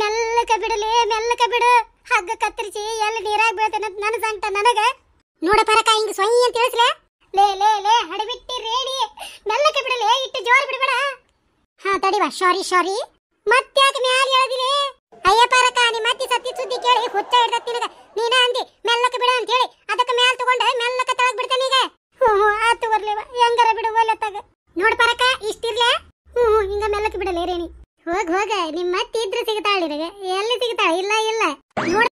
ಮೆಲ್ಲಕ ಬಿಡಲೇ, ಮೆಲ್ಲಕ ಬಿಡು. ಹಗ್ಗ ಕತ್ತರಿಸಿ ಎಲ್ಲಿ ನೀರಾಗ ಬೀಳ್ತೇನಂತ ನನ್ನ ಸಂಕಟ ನನಗ. ನೋಡ ಪರಕ, ಹಿಂಗ ಸೊಯ್ ಅಂತ ತಿಳಿಸ್ಲೇ. ಲೇ ಹಡಬಿಟ್ಟಿ ರೇಡಿ, ಮೆಲ್ಲಕ ಬಿಡಲೇ, ಇಟ್ಟು ಜೋರ್ ಬಿಡಬೇಡ. ಹಾ ತಡಿವಾ, ಸಾರಿ ಮತ್ತ್ಯಾಕೆ ಮ್ಯಾಲ ಹೇಳದಿಲೇ? ಅಯ್ಯ ಪರಕ, ನಿಮ್ಮ ಅತ್ತಿ ಸತ್ತಿ ಸುದ್ದಿ ಕೇಳಿ ಹುಚ್ಚ ಹಿಡ್ದತ್ತಿ ನಿನಗ. ನೀನ ಅಂದಿ ಮೆಲ್ಲಕ ಬಿಡ ಅಂತ ಹೇಳಿ, ಅದಕ್ಕೆ ಮ್ಯಾಲ ತಗೊಂಡ ಮೆಲ್ಲಕ ತಳಗ್ ಬಿಡ್ತಾನೆ ಈಗ. ಹ್ಞೂ ಆತು ಬರ್ಲೇವ, ಹೆಂಗಾರ ಬಿಡು ಒಲೆತ್ತಾಗ. ನೋಡ್ ಪರಕ, ಇಷ್ಟಿರ್ಲೆ. ಹಿಂಗ ಮೆಲ್ಲಕ ಬಿಡಲೇ ರೇಣಿ. ಹೋಗ ನಿಮ್ಮ ಅತ್ತಿ ಇದ್ರೆ ಸಿಗ್ತಾಳ ನಿನಗೆ, ಎಲ್ಲಿ ಸಿಗ್ತಾಳ? ಇಲ್ಲ ನೋಡ್.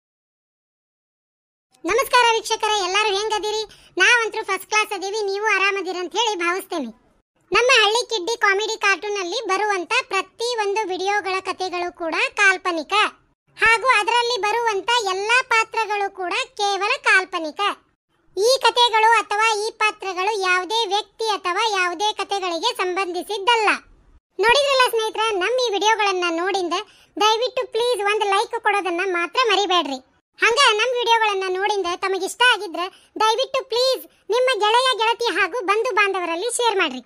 ನಮಸ್ಕಾರ ವೀಕ್ಷಕರ, ಎಲ್ಲರೂ ಹೆಂಗದಿರಿ? ನಾವಂತರೂ ಫಸ್ಟ್ ಕ್ಲಾಸ್ ಅದೀವಿ, ನೀವು ಆರಾಮದಿರಿ ಅಂತ ಹೇಳಿ ಭಾವಿಸ್ತೇನೆ. ನಮ್ಮ ಹಳ್ಳಿ ಕಿಡ್ಡಿ ಕಾಮಿಡಿ ಕಾರ್ಟೂನ್ ಅಲ್ಲಿ ಬರುವಂತ ಪ್ರತಿ ಒಂದು ವಿಡಿಯೋಗಳ ಕಥೆಗಳು ಕೂಡ ಕಾಲ್ಪನಿಕ. ಹಾಗೂ ಅದರಲ್ಲಿ ಬರುವಂತ ಎಲ್ಲಾ ಪಾತ್ರಗಳು ಕೂಡ ಕೇವಲ ಕಾಲ್ಪನಿಕ. ಈ ಕಥೆಗಳು ಅಥವಾ ಈ ಪಾತ್ರಗಳು ಯಾವುದೇ ವ್ಯಕ್ತಿ ಅಥವಾ ಯಾವುದೇ ಕಥೆಗಳಿಗೆ ಸಂಬಂಧಿಸಿದ್ದಲ್ಲ. ನೋಡಿದ್ರಲ್ಲ ಸ್ನೇಹಿತರ, ನಮ್ಮ ಈ ವಿಡಿಯೋಗಳನ್ನ ನೋಡಿಂದ ದಯವಿಟ್ಟು ಪ್ಲೀಸ್ ಒಂದು ಲೈಕ್ ಕೊಡೋದನ್ನ ಮಾತ್ರ ಮರಿಬೇಡ್ರಿ. ಹಂಗ ನಮ್ಮ ವಿಡಿಯೋಗಳನ್ನ ನೋಡಿಂದ ತಮಗಿಷ್ಟ ಆಗಿದ್ರೆ ದಯವಿಟ್ಟು ಪ್ಲೀಸ್ ನಿಮ್ಮ ಗೆಳೆಯ ಗೆಳತಿ ಹಾಗೂ ಬಂಧು ಬಾಂಧವರಲ್ಲಿ ಶೇರ್ ಮಾಡ್ರಿ.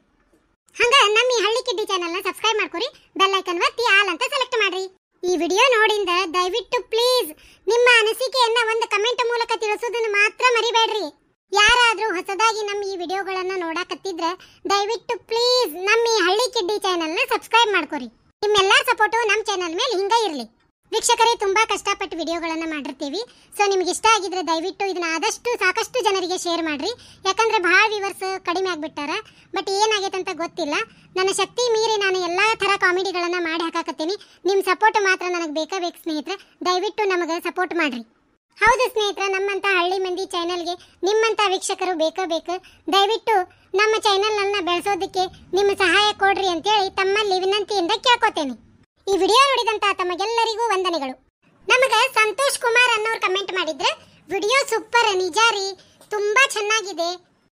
ಹಂಗ ನಮ್ಮ ಈ ಹಳ್ಳಿ ಕಿಡ್ಡಿ ಚಾನೆಲ್ ನ ಸಬ್ಸ್ಕ್ರೈಬ್ ಮಾಡ್ಕೊರಿ, ಬೆಲ್ ಐಕನ್ ಒತ್ತಿ ಆಲ್ ಅಂತ ಸೆಲೆಕ್ಟ್ ಮಾಡ್ರಿ. ಈ ವಿಡಿಯೋ ನೋಡಿಂದ ದಯವಿಟ್ಟು ಪ್ಲೀಸ್ ನಿಮ್ಮ ಅನಿಸಿಕೆಯನ್ನ ಒಂದು ಕಮೆಂಟ್ ಮೂಲಕ ತಿಳಿಸೋದನ್ನ ಮಾತ್ರ ಮರಿಬೇಡ್ರಿ. ಯಾರಾದ್ರೂ ಹೊಸದಾಗಿ ನಮ್ಮ ಈ ವಿಡಿಯೋಗಳನ್ನ ನೋಡಾಕತ್ತಿದ್ರೆ ದಯವಿಟ್ಟು ಪ್ಲೀಸ್ ನಮ್ಮ ಈ ಹಳ್ಳಿ ಕಿಡ್ಡಿ ಚಾನೆಲ್ ನ ಸಬ್ಸ್ಕ್ರೈಬ್ ಮಾಡ್ಕೊರಿ. ನಿಮ್ಮೆಲ್ಲಾ ಸಪೋರ್ಟು ನಮ್ಮ ಚಾನೆಲ್ ಮೇಲೆ ಹಿಂಗ ಇರ್ಲಿ. ವೀಕ್ಷಕರೇ, ತುಂಬಾ ಕಷ್ಟಪಟ್ಟು ವಿಡಿಯೋಗಳನ್ನ ಮಾಡಿರ್ತೀವಿ. ಸೊ ನಿಮ್ಗೆ ಇಷ್ಟ ಆಗಿದ್ರೆ ದಯವಿಟ್ಟು ಇದನ್ನ ಆದಷ್ಟು ಸಾಕಷ್ಟು ಜನರಿಗೆ ಶೇರ್ ಮಾಡ್ರಿ. ಯಾಕಂದ್ರೆ ಬಹಳ ವ್ಯೂವರ್ಸ್ ಕಡಿಮೆ ಆಗ್ಬಿಟ್ಟಾರ. ಬಟ್ ಏನಾಗೈತೆ ಅಂತ ಗೊತ್ತಿಲ್ಲ. ನನ್ನ ಶಕ್ತಿ ಮೀರಿ ನಾನು ಎಲ್ಲಾ ತರ ಕಾಮಿಡಿಗಳನ್ನ ಮಾಡಿ ಹಾಕಾಕತ್ತೀನಿ. ನಿಮ್ ಸಪೋರ್ಟ್ ಮಾತ್ರ ನನಗೆ ಬೇಕು ಸ್ನೇಹಿತರೆ. ದಯವಿಟ್ಟು ನಮಗೆ ಸಪೋರ್ಟ್ ಮಾಡ್ರಿ. ಹೌದು ಸ್ನೇಹಿತರೆ, ನಮ್ಮಂತ ಹಳ್ಳಿ ಮಂದಿ ಚಾನೆಲ್ಗೆ ನಿಮ್ಮಂತ ವೀಕ್ಷಕರು ಬೇಕು. ದಯವಿಟ್ಟು ನಮ್ಮ ಚಾನೆಲ್ ಅನ್ನ ಬೆಳೆಸೋದಕ್ಕೆ ನಿಮ್ಮ ಸಹಾಯ ಕೊಡ್ರಿ ಅಂತೇಳಿ ತಮ್ಮಲ್ಲಿ ವಿನಂತಿಯಿಂದ ಕೇಳ್ಕೊತೇನೆ. ಈ ವಿಡಿಯೋ ನೋಡಿದಂತ ತಮಗೆಲ್ಲರಿಗೂ ವಂದನೆಗಳು. ನಮಗೆ ಸಂತೋಷ್ ಕುಮಾರ್ ಅನ್ನೋರು ಕಮೆಂಟ್ ಮಾಡಿದ್ರೆ, ವಿಡಿಯೋ ಸೂಪರ್, ನಿಜ ರೀ, ತುಂಬಾ ಚೆನ್ನಾಗಿದೆ.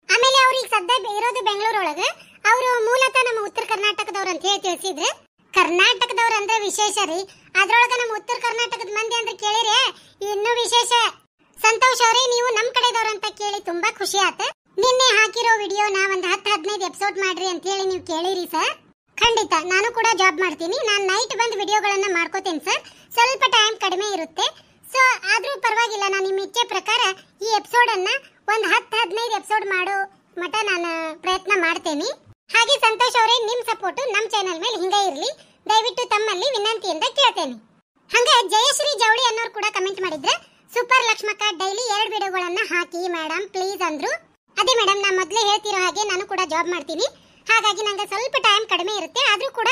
ಆಮೇಲೆ ಅವ್ರಿಗೆ ಸದ್ಯ ಇರೋದು ಬೆಂಗಳೂರೊಳಗೆ. ಅವರು ಮೂಲತಃ ನಮ್ಮ ಉತ್ತರ ಕರ್ನಾಟಕದವ್ರು ಅಂತ ಹೇಳಿ ತಿಳಿಸಿದ್ರೆ, ಕರ್ನಾಟಕದವ್ರು ಅಂದ್ರೆ ವಿಶೇಷ ರೀ. ಅದ್ರೊಳಗ ನಮ್ಮ ಉತ್ತರ ಕರ್ನಾಟಕದ ಮಂದಿ ಅಂದ್ರೆ ಕೇಳಿದ್ರೆ ಇನ್ನೂ ವಿಶೇಷ. ಸಂತೋಷ್ ಅವರೇ, ನೀವು ನಮ್ ಕಡೆದವ್ರು ಅಂತ ಕೇಳಿ ತುಂಬಾ ಖುಷಿ ಆತ. ನಿನ್ನೆ ಹಾಕಿರೋ ವಿಡಿಯೋನ ಒಂದು 10-15 ಎಪಿಸೋಡ್ ಮಾಡ್ರಿ ಅಂತ ಹೇಳಿ ನೀವು ಕೇಳಿರಿ ಸರ್. ಖಂಡಿತ ನಾನು ಕೂಡ ಜಾಬ್ ಮಾಡ್ತೀನಿ. ನಾನು ನೈಟ್ ಬಂದು ವಿಡಿಯೋಗಳನ್ನ ಮಾಡ್ಕೋತೀನಿ ಸರ್. ಸ್ವಲ್ಪ ಟೈಮ್ ಕಡಿಮೆ ಇರುತ್ತೆ. ಸೊ ಆದ್ರೂ ಪರವಾಗಿಲ್ಲ, ನಾನು ನಿಮ್ಮ ಇಚ್ಛೆ ಪ್ರಕಾರ ಈ ಎಪಿಸೋಡ್ ಅನ್ನ ಒಂದು 10-15 ಎಪಿಸೋಡ್ ಮಾಡೋ ಮಟ ನಾನು ಪ್ರಯತ್ನ ಮಾಡ್ತೇನೆ. ಹಾಗೆ ಸಂತೋಷ್ ಅವರೇ, ನಿಮ್ ಸಪೋರ್ಟ್ ನಮ್ಮ ಚಾನೆಲ್ ಮೇಲೆ ಹಿಂಗೆ ಇರ್ಲಿ. ದಯವಿಟ್ಟು ತಮ್ಮಲ್ಲಿ ವಿನಂತಿಯಿಂದ ಕೇಳ್ತೇನೆ. ಹಂಗೆ ಜಯಶ್ರೀ ಜವಳಿ ಅನ್ನೋರು ಕೂಡ ಕಮೆಂಟ್ ಮಾಡಿದ್ರೆ, ಸೂಪರ್ ಲಕ್ಷ್ಮಕ್ಕ, ಡೈಲಿ 2 ವಿಡಿಯೋಗಳನ್ನ ಹಾಕಿ ಮೇಡಮ್ ಪ್ಲೀಸ್ ಅಂದ್ರು. ಅದೇ ಮೇಡಮ್, ನಾ ಮೊದಲೇ ಹೇಳ್ತಿರೋ ಹಾಗೆ ನಾನು ಕೂಡ ಜಾಬ್ ಮಾಡ್ತೀನಿ. ಹಾಗಾಗಿ ನಂಗೆ ಸ್ವಲ್ಪ ಟೈಮ್ ಕಡಿಮೆ ಇರುತ್ತೆ. ಆದ್ರೂ ಕೂಡ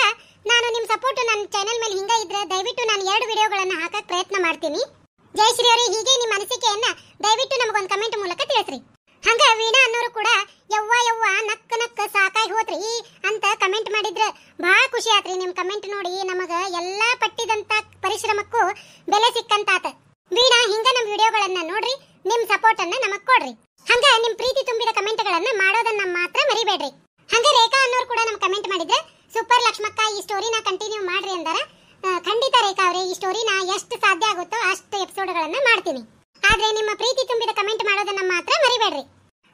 ನಾನು ನಿಮ್ಮ ಸಪೋರ್ಟ್ ನನ್ನ ಚಾನೆಲ್ ಮೇಲೆ ಹಿಂಗೆ ಇದ್ರೆ ದಯವಿಟ್ಟು ನಾನು 2 ವಿಡಿಯೋಗಳನ್ನ ಹಾಕಕ್ ಪ್ರಯತ್ನ ಮಾಡ್ತೀನಿ. ಜಯಶ್ರೀ ಅವರೇ, ಹೀಗೆ ನಿಮ್ಮ ಅನಿಸಿಕೆಯನ್ನ ದಯವಿಟ್ಟು ನಮಗೊಂದು ಕಮೆಂಟ್ ಮೂಲಕ ತಿಳಿಸ್ರಿ. ಹಂಗ ವೀಣಾ ಅನ್ನೋರು ಕೂಡ ಯವ್ವ ನಕ್ಕ ಸಾಕಾಗಿ ಹೋತ್ರಿ ಅಂತ ಕಮೆಂಟ್ ಮಾಡಿದ್ರೆ ಬಹಳ ಖುಷಿ ಆತ್ರಿ. ನಿಮ್ ಕಮೆಂಟ್ ನೋಡಿ ನಮಗ ಎಲ್ಲಾ ಪಟ್ಟಿದಂತ ಪರಿಶ್ರಮಕ್ಕೂ ಬೆಲೆ ಸಿಕ್ಕಂತಾತ. ವೀಣಾ, ಹಿಂಗ ನಮ್ಮ ವಿಡಿಯೋಗಳನ್ನ ನೋಡ್ರಿ, ನಿಮ್ ಸಪೋರ್ಟ್ ಅನ್ನ ನಮಗ್ ಕೊಡ್ರಿ. ಹಂಗ ನಿಮ್ ಪ್ರೀತಿ ತುಂಬಿದ ಕಮೆಂಟ್ ಗಳನ್ನ ಮಾಡೋದನ್ನ ಮಾತ್ರ ಮರಿಬೇಡ್ರಿ. ಹಂಗ ರೇಖಾ ಅನ್ನೋರು ಕೂಡ ನಮ್ ಕಮೆಂಟ್ ಮಾಡಿದ್ರೆ, ಸೂಪರ್ ಲಕ್ಷ್ಮಕ್ಕ, ಈ ಸ್ಟೋರಿನ ಕಂಟಿನ್ಯೂ ಮಾಡ್ರಿ ಅಂದಾರ. ಖಂಡಿತ ರೇಖಾ ಅವರೇ, ಈ ಸ್ಟೋರಿನ ಎಷ್ಟು ಸಾಧ್ಯ ಆಗುತ್ತೋ ಅಷ್ಟು ಎಪಿಸೋಡ್ಗಳನ್ನ ಮಾಡ್ತೀನಿ. ಆದ್ರೆ ನಿಮ್ಮ ಪ್ರೀತಿ ತುಂಬಿದ ಕಮೆಂಟ್ ಮಾಡೋದನ್ನ ಮಾತ್ರ ಮರಿಬೇಡ್ರಿ.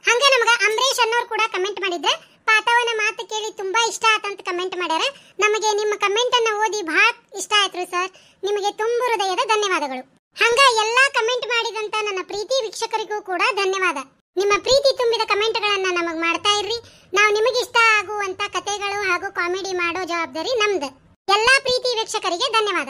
ಹಂಗ ನಮಗ ಅಂಬರೀಶ್ ಅನ್ನೋರು ಕೂಡ ಕಮೆಂಟ್ ಮಾಡಿದ್ರೆ, ಪಾತವನ ಮಾತು ಕೇಳಿ ತುಂಬಾ ಇಷ್ಟ ಆತಂತ ಕಮೆಂಟ್ ಮಾಡ್ಯಾರ. ನಮಗೆ ನಿಮ್ಮ ಕಮೆಂಟ್ ಅನ್ನ ಓದಿ ಬಹಳ ಇಷ್ಟ ಆಯ್ತು ಸರ್. ನಿಮಗೆ ತುಂಬ ಹೃದಯದ ಧನ್ಯವಾದಗಳು. ಹಂಗ ಎಲ್ಲಾ ಕಮೆಂಟ್ ಮಾಡಿದಂತ ನನ್ನ ಪ್ರೀತಿ ವೀಕ್ಷಕರಿಗೂ ಕೂಡ ಧನ್ಯವಾದ. ನಿಮ್ಮ ಪ್ರೀತಿ ತುಂಬಿದ ಕಮೆಂಟ್ ಗಳನ್ನ ನಮಗ್ ಮಾಡ್ತಾ ಇರ್ರಿ. ನಾವು ನಿಮಗೆ ಇಷ್ಟ ಆಗುವಂತ ಕಥೆಗಳು ಹಾಗೂ ಕಾಮಿಡಿ ಮಾಡೋ ಜವಾಬ್ದಾರಿ ನಮ್ದು. ಎಲ್ಲಾ ಪ್ರೀತಿ ವೀಕ್ಷಕರಿಗೆ ಧನ್ಯವಾದ.